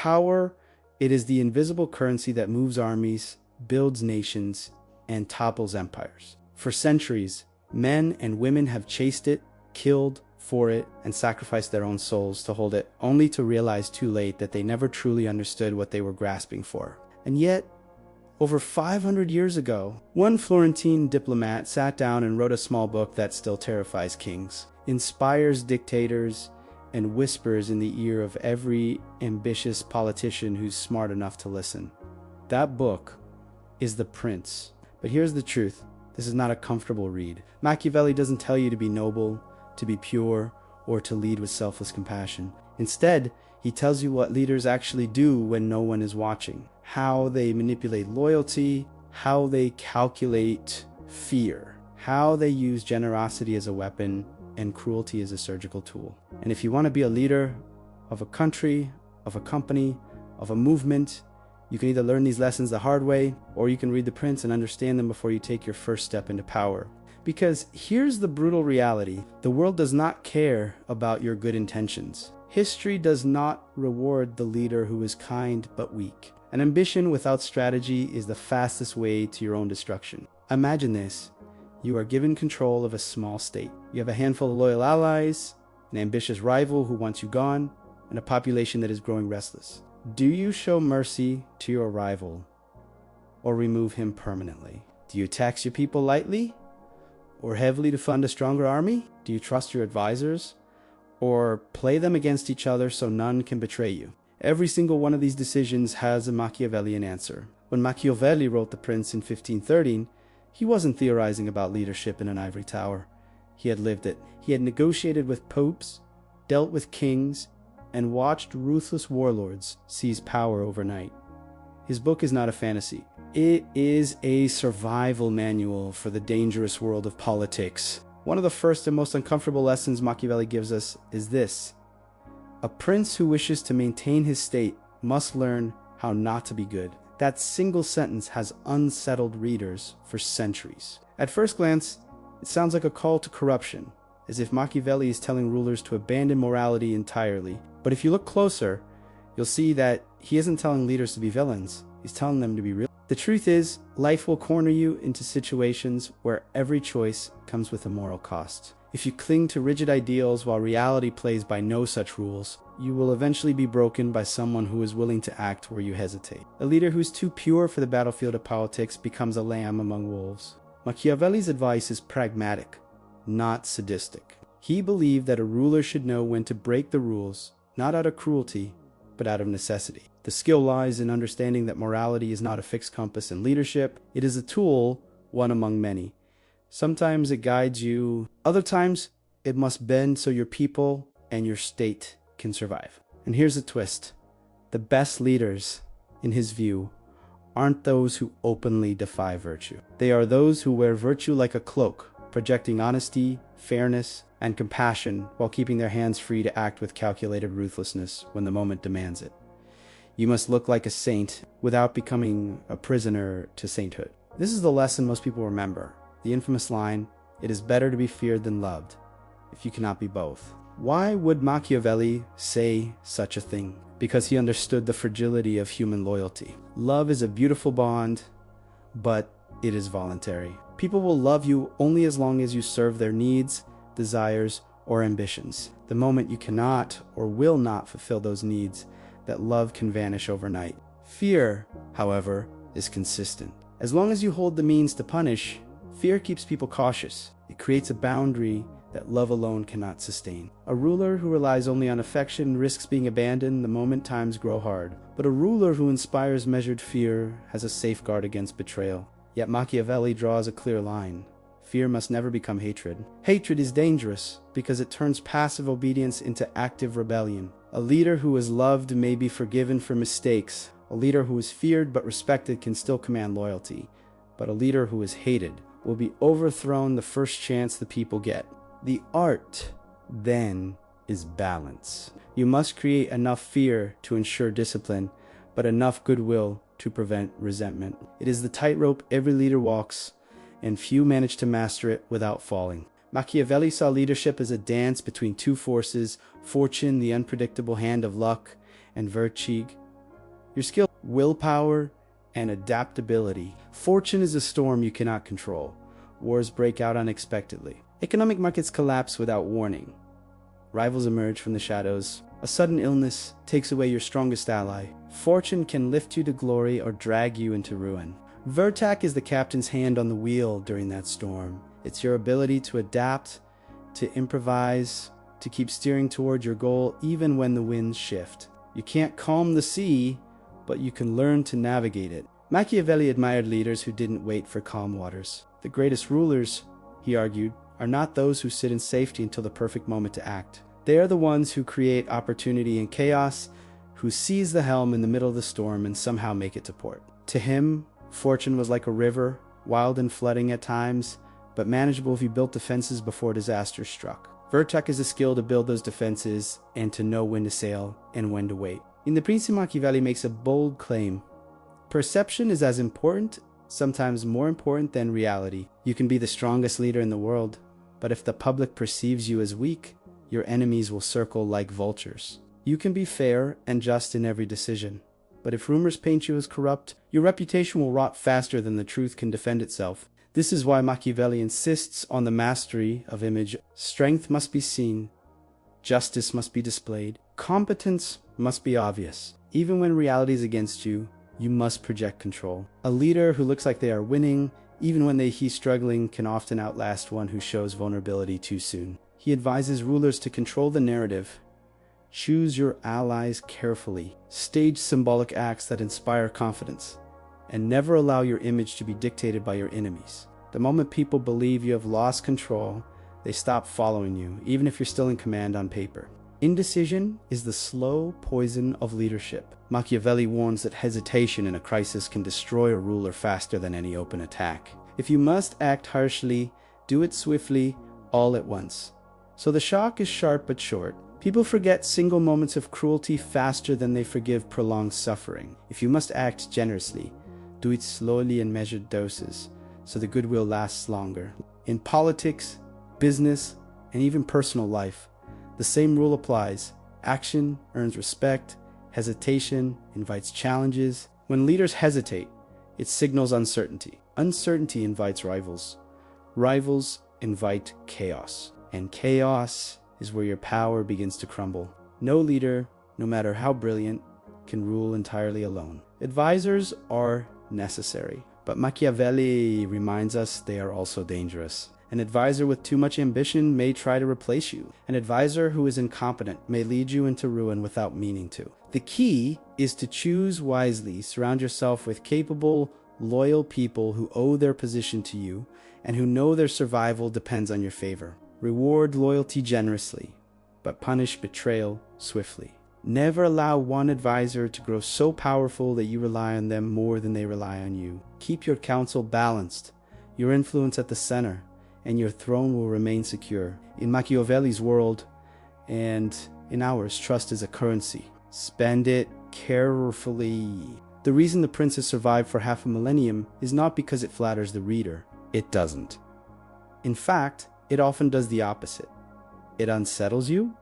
Power, it is the invisible currency that moves armies, builds nations, and topples empires. For centuries, men and women have chased it, killed for it, and sacrificed their own souls to hold it, only to realize too late that they never truly understood what they were grasping for. And yet, over 500 years ago, one Florentine diplomat sat down and wrote a small book that still terrifies kings, inspires dictators, and whispers in the ear of every ambitious politician who's smart enough to listen. That book is The Prince. But here's the truth. This is not a comfortable read. Machiavelli doesn't tell you to be noble, to be pure, or to lead with selfless compassion. Instead, he tells you what leaders actually do when no one is watching, how they manipulate loyalty, how they calculate fear, how they use generosity as a weapon and cruelty as a surgical tool. And if you want to be a leader of a country, of a company, of a movement, you can either learn these lessons the hard way, or you can read The Prince and understand them before you take your first step into power. Because here's the brutal reality. The world does not care about your good intentions. History does not reward the leader who is kind but weak. An ambition without strategy is the fastest way to your own destruction. Imagine this. You are given control of a small state. You have a handful of loyal allies, an ambitious rival who wants you gone, and a population that is growing restless. Do you show mercy to your rival or remove him permanently? Do you tax your people lightly or heavily to fund a stronger army? Do you trust your advisors or play them against each other so none can betray you? Every single one of these decisions has a Machiavellian answer. When Machiavelli wrote The Prince in 1513, he wasn't theorizing about leadership in an ivory tower. He had lived it. He had negotiated with popes, dealt with kings, and watched ruthless warlords seize power overnight. His book is not a fantasy. It is a survival manual for the dangerous world of politics. One of the first and most uncomfortable lessons Machiavelli gives us is this. A prince who wishes to maintain his state must learn how not to be good. That single sentence has unsettled readers for centuries. At first glance, it sounds like a call to corruption, as if Machiavelli is telling rulers to abandon morality entirely. But if you look closer, you'll see that he isn't telling leaders to be villains. He's telling them to be real. The truth is, life will corner you into situations where every choice comes with a moral cost. If you cling to rigid ideals while reality plays by no such rules, you will eventually be broken by someone who is willing to act where you hesitate. A leader who's too pure for the battlefield of politics becomes a lamb among wolves. Machiavelli's advice is pragmatic, not sadistic. He believed that a ruler should know when to break the rules, not out of cruelty, but out of necessity. The skill lies in understanding that morality is not a fixed compass in leadership. It is a tool, one among many. Sometimes it guides you, other times it must bend so your people and your state can survive. And here's a twist. The best leaders, in his view, aren't those who openly defy virtue. They are those who wear virtue like a cloak, projecting honesty, fairness, and compassion while keeping their hands free to act with calculated ruthlessness when the moment demands it. You must look like a saint without becoming a prisoner to sainthood. This is the lesson most people remember. The infamous line, "It is better to be feared than loved, if you cannot be both." Why would Machiavelli say such a thing? Because he understood the fragility of human loyalty. Love is a beautiful bond, but it is voluntary. People will love you only as long as you serve their needs, desires, or ambitions. The moment you cannot or will not fulfill those needs, that love can vanish overnight. Fear, however, is consistent. As long as you hold the means to punish, fear keeps people cautious. It creates a boundary that love alone cannot sustain. A ruler who relies only on affection risks being abandoned the moment times grow hard. But a ruler who inspires measured fear has a safeguard against betrayal. Yet Machiavelli draws a clear line. Fear must never become hatred. Hatred is dangerous because it turns passive obedience into active rebellion. A leader who is loved may be forgiven for mistakes. A leader who is feared but respected can still command loyalty. But a leader who is hated will be overthrown the first chance the people get. The art, then, is balance. You must create enough fear to ensure discipline, but enough goodwill to prevent resentment. It is the tightrope every leader walks, and few manage to master it without falling. Machiavelli saw leadership as a dance between two forces, fortune, the unpredictable hand of luck, and virtue, Your skill, willpower, and adaptability. Fortune is a storm you cannot control. Wars break out unexpectedly. Economic markets collapse without warning. Rivals emerge from the shadows. A sudden illness takes away your strongest ally. Fortune can lift you to glory or drag you into ruin. Vertak is the captain's hand on the wheel during that storm. It's your ability to adapt, to improvise, to keep steering toward your goal even when the winds shift. You can't calm the sea, but you can learn to navigate it. Machiavelli admired leaders who didn't wait for calm waters. The greatest rulers, he argued, are not those who sit in safety until the perfect moment to act. They are the ones who create opportunity in chaos, who seize the helm in the middle of the storm and somehow make it to port. To him, fortune was like a river, wild and flooding at times, but manageable if you built defenses before disaster struck. Vertak is a skill to build those defenses and to know when to sail and when to wait. In The Prince, Machiavelli makes a bold claim. Perception is as important, sometimes more important than reality. You can be the strongest leader in the world, but if the public perceives you as weak, your enemies will circle like vultures. You can be fair and just in every decision, but if rumors paint you as corrupt, your reputation will rot faster than the truth can defend itself. This is why Machiavelli insists on the mastery of image. Strength must be seen, justice must be displayed, competence must be obvious. Even when reality is against you, you must project control. A leader who looks like they are winning, even when he's struggling, can often outlast one who shows vulnerability too soon. He advises rulers to control the narrative. Choose your allies carefully. Stage symbolic acts that inspire confidence. And never allow your image to be dictated by your enemies. The moment people believe you have lost control, they stop following you, even if you're still in command on paper. Indecision is the slow poison of leadership. Machiavelli warns that hesitation in a crisis can destroy a ruler faster than any open attack. If you must act harshly, do it swiftly, all at once. So the shock is sharp but short. People forget single moments of cruelty faster than they forgive prolonged suffering. If you must act generously, do it slowly in measured doses, so the goodwill lasts longer. In politics, business, and even personal life, the same rule applies. Action earns respect, hesitation invites challenges. When leaders hesitate, it signals uncertainty. Uncertainty invites rivals. Rivals invite chaos. And chaos is where your power begins to crumble. No leader, no matter how brilliant, can rule entirely alone. Advisors are necessary, but Machiavelli reminds us they are also dangerous. An advisor with too much ambition may try to replace you. An advisor who is incompetent may lead you into ruin without meaning to. The key is to choose wisely. Surround yourself with capable, loyal people who owe their position to you and who know their survival depends on your favor. Reward loyalty generously, but punish betrayal swiftly. Never allow one advisor to grow so powerful that you rely on them more than they rely on you. Keep your counsel balanced, your influence at the center, and your throne will remain secure. In Machiavelli's world, and in ours, trust is a currency. Spend it carefully. The reason The Prince has survived for half a millennium is not because it flatters the reader. It doesn't. In fact, it often does the opposite. It unsettles you.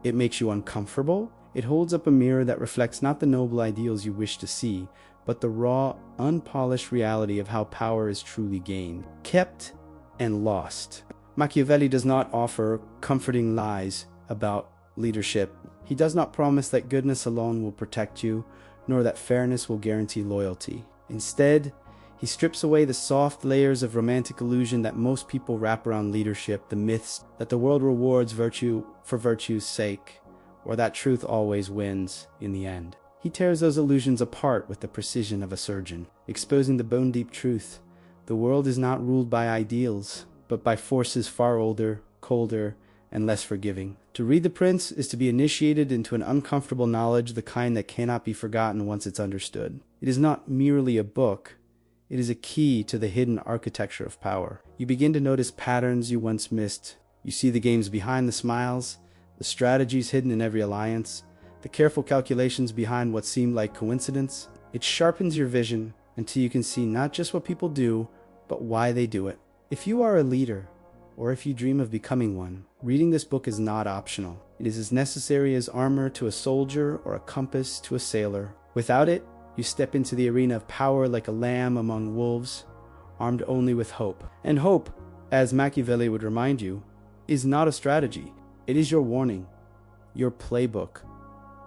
It makes you uncomfortable. It holds up a mirror that reflects not the noble ideals you wish to see, but the raw, unpolished reality of how power is truly gained, kept, and lost. Machiavelli does not offer comforting lies about leadership. He does not promise that goodness alone will protect you, nor that fairness will guarantee loyalty. Instead, he strips away the soft layers of romantic illusion that most people wrap around leadership, the myths that the world rewards virtue for virtue's sake, or that truth always wins in the end. He tears those illusions apart with the precision of a surgeon, exposing the bone-deep truth. The world is not ruled by ideals, but by forces far older, colder, and less forgiving. To read The Prince is to be initiated into an uncomfortable knowledge, the kind that cannot be forgotten once it's understood. It is not merely a book. It is a key to the hidden architecture of power. You begin to notice patterns you once missed. You see the games behind the smiles, the strategies hidden in every alliance, the careful calculations behind what seemed like coincidence. It sharpens your vision until you can see not just what people do, but why they do it. If you are a leader, or if you dream of becoming one, reading this book is not optional. It is as necessary as armor to a soldier or a compass to a sailor. Without it, you step into the arena of power like a lamb among wolves, armed only with hope. And hope, as Machiavelli would remind you, is not a strategy. It is your warning, your playbook,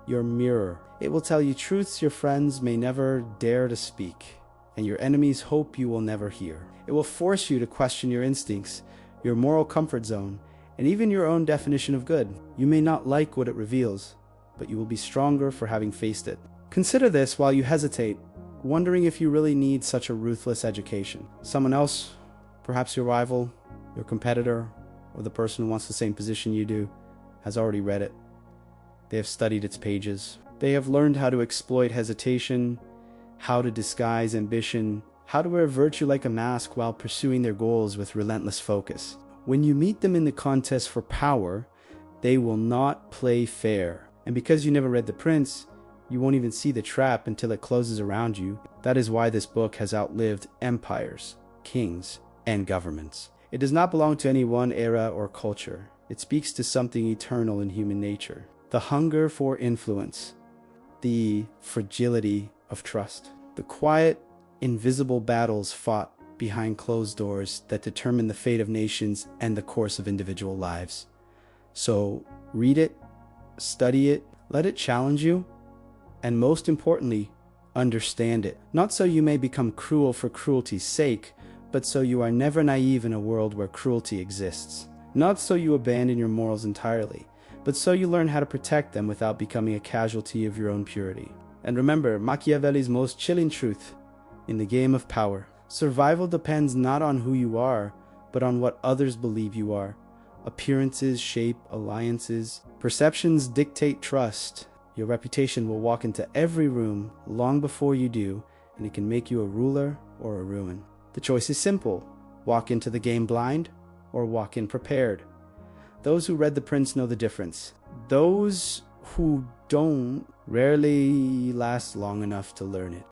your mirror. It will tell you truths your friends may never dare to speak, and your enemies hope you will never hear. It will force you to question your instincts, your moral comfort zone, and even your own definition of good. You may not like what it reveals, but you will be stronger for having faced it. Consider this while you hesitate, wondering if you really need such a ruthless education. Someone else, perhaps your rival, your competitor, or the person who wants the same position you do, has already read it. They have studied its pages. They have learned how to exploit hesitation, how to disguise ambition, how to wear virtue like a mask while pursuing their goals with relentless focus. When you meet them in the contest for power, they will not play fair. And because you never read The Prince, you won't even see the trap until it closes around you. That is why this book has outlived empires, kings, and governments. It does not belong to any one era or culture. It speaks to something eternal in human nature. The hunger for influence, the fragility of trust, the quiet, invisible battles fought behind closed doors that determine the fate of nations and the course of individual lives. So read it, study it, let it challenge you, and most importantly, understand it. Not so you may become cruel for cruelty's sake, but so you are never naive in a world where cruelty exists. Not so you abandon your morals entirely, but so you learn how to protect them without becoming a casualty of your own purity. And remember Machiavelli's most chilling truth in the game of power. Survival depends not on who you are, but on what others believe you are. Appearances shape alliances. Perceptions dictate trust. Your reputation will walk into every room long before you do, and it can make you a ruler or a ruin. The choice is simple. Walk into the game blind or walk in prepared. Those who read The Prince know the difference. Those who don't rarely last long enough to learn it.